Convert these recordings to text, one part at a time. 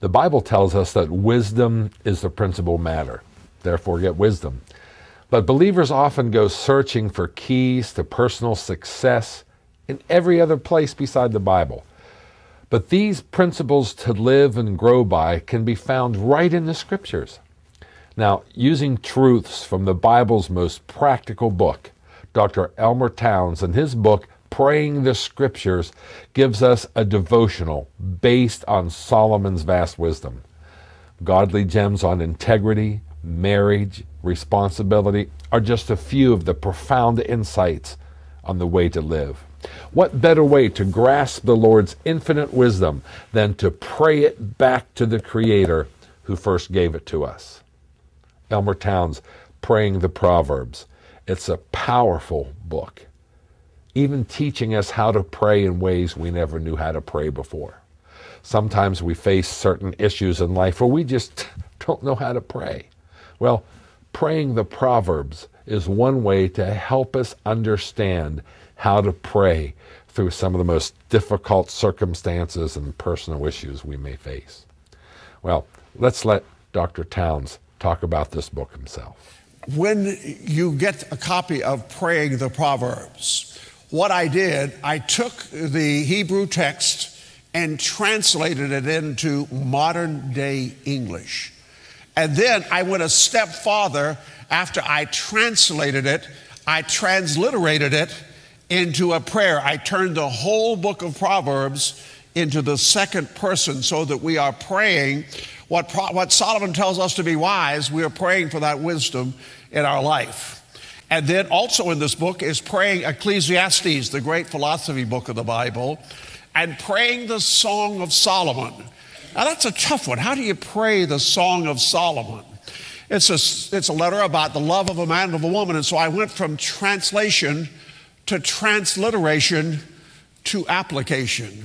The Bible tells us that wisdom is the principal matter. Therefore, get wisdom. But believers often go searching for keys to personal success in every other place beside the Bible. But these principles to live and grow by can be found right in the Scriptures. Now, using truths from the Bible's most practical book, Dr. Elmer Towns, in his book, Praying the Scriptures, gives us a devotional based on Solomon's vast wisdom. Godly gems on integrity, marriage, responsibility are just a few of the profound insights on the way to live. What better way to grasp the Lord's infinite wisdom than to pray it back to the Creator who first gave it to us? Elmer Towns, Praying the Proverbs. It's a powerful book, even teaching us how to pray in ways we never knew how to pray before. Sometimes we face certain issues in life where we just don't know how to pray. Well, Praying the Proverbs is one way to help us understand how to pray through some of the most difficult circumstances and personal issues we may face. Well, let's let Dr. Towns talk about this book himself. When you get a copy of Praying the Proverbs, what I did, I took the Hebrew text and translated it into modern day English. And then I went a step farther. After I translated it, I transliterated it into a prayer. I turned the whole book of Proverbs into the second person so that we are praying what Solomon tells us to be wise. We are praying for that wisdom in our life. And then also in this book is praying Ecclesiastes, the great philosophy book of the Bible, and praying the Song of Solomon. Now that's a tough one. How do you pray the Song of Solomon? It's a letter about the love of a man and of a woman. And so I went from translation to transliteration to application.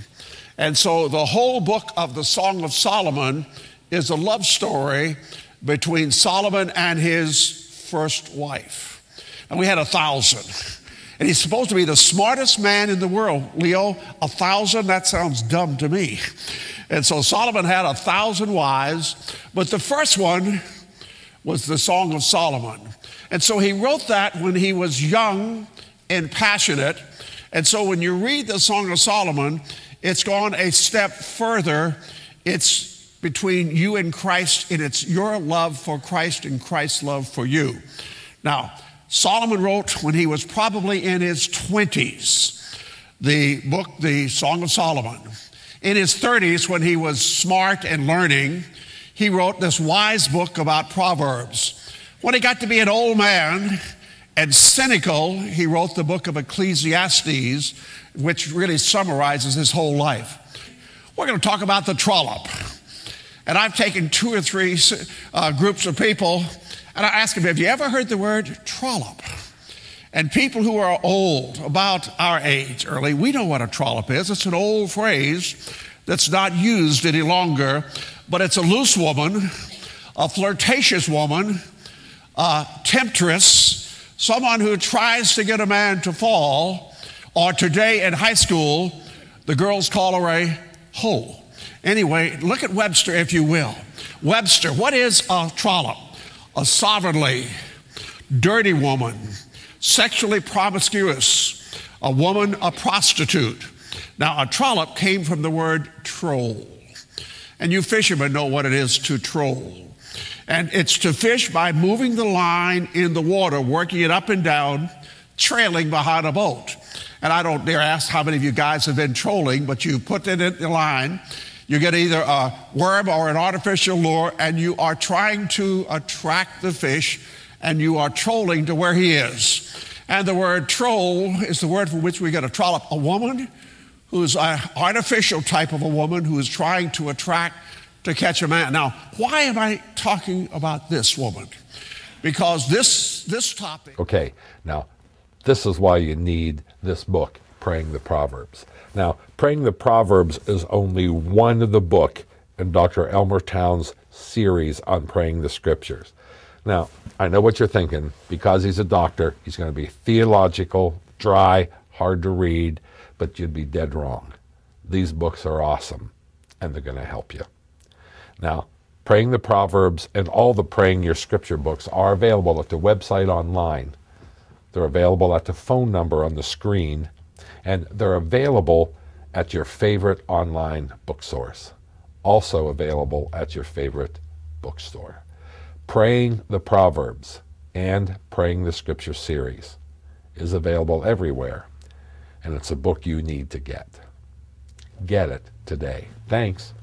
And so the whole book of the Song of Solomon is a love story between Solomon and his first wife. And we had 1,000. And he's supposed to be the smartest man in the world. Leo, 1,000? That sounds dumb to me. And so Solomon had 1,000 wives, but the first one was the Song of Solomon. And so he wrote that when he was young and passionate. And so when you read the Song of Solomon, it's gone a step further. It's between you and Christ, and it's your love for Christ and Christ's love for you. Now, Solomon wrote when he was probably in his 20s, the book, the Song of Solomon. In his 30s, when he was smart and learning, he wrote this wise book about Proverbs. When he got to be an old man and cynical, he wrote the book of Ecclesiastes, which really summarizes his whole life. We're going to talk about the Trollop. And I've taken 2 or 3 groups of people, and I asked them, have you ever heard the word trollop? And people who are old, about our age, early, we know what a trollop is. It's an old phrase that's not used any longer, but it's a loose woman, a flirtatious woman, a temptress, someone who tries to get a man to fall, or today in high school, the girls call her a hoe. Anyway, look at Webster, if you will. Webster, what is a trollop? A slovenly, dirty woman, sexually promiscuous, a woman, a prostitute. Now, a trollop came from the word troll. And you fishermen know what it is to troll. And it's to fish by moving the line in the water, working it up and down, trailing behind a boat. And I don't dare ask how many of you guys have been trolling, but you put it in the line, you get either a worm or an artificial lure, and you are trying to attract the fish, and you are trolling to where he is. And the word troll is the word from which we get a trollop, a woman who's an artificial type of a woman who is trying to attract, to catch a man. Now, why am I talking about this woman? Because this topic... Okay, now, this is why you need this book, Praying the Proverbs. Now, Praying the Proverbs is only one of the book in Dr. Elmer Towns' series on praying the Scriptures. Now, I know what you're thinking. Because he's a doctor, he's going to be theological, dry, hard to read, but you'd be dead wrong. These books are awesome, and they're going to help you. Now, Praying the Proverbs and all the Praying Your Scripture books are available at the website online. They're available at the phone number on the screen, and they're available at your favorite online booksource. Also available at your favorite bookstore. Praying the Proverbs and Praying the Scripture series is available everywhere, and it's a book you need to get. Get it today. Thanks.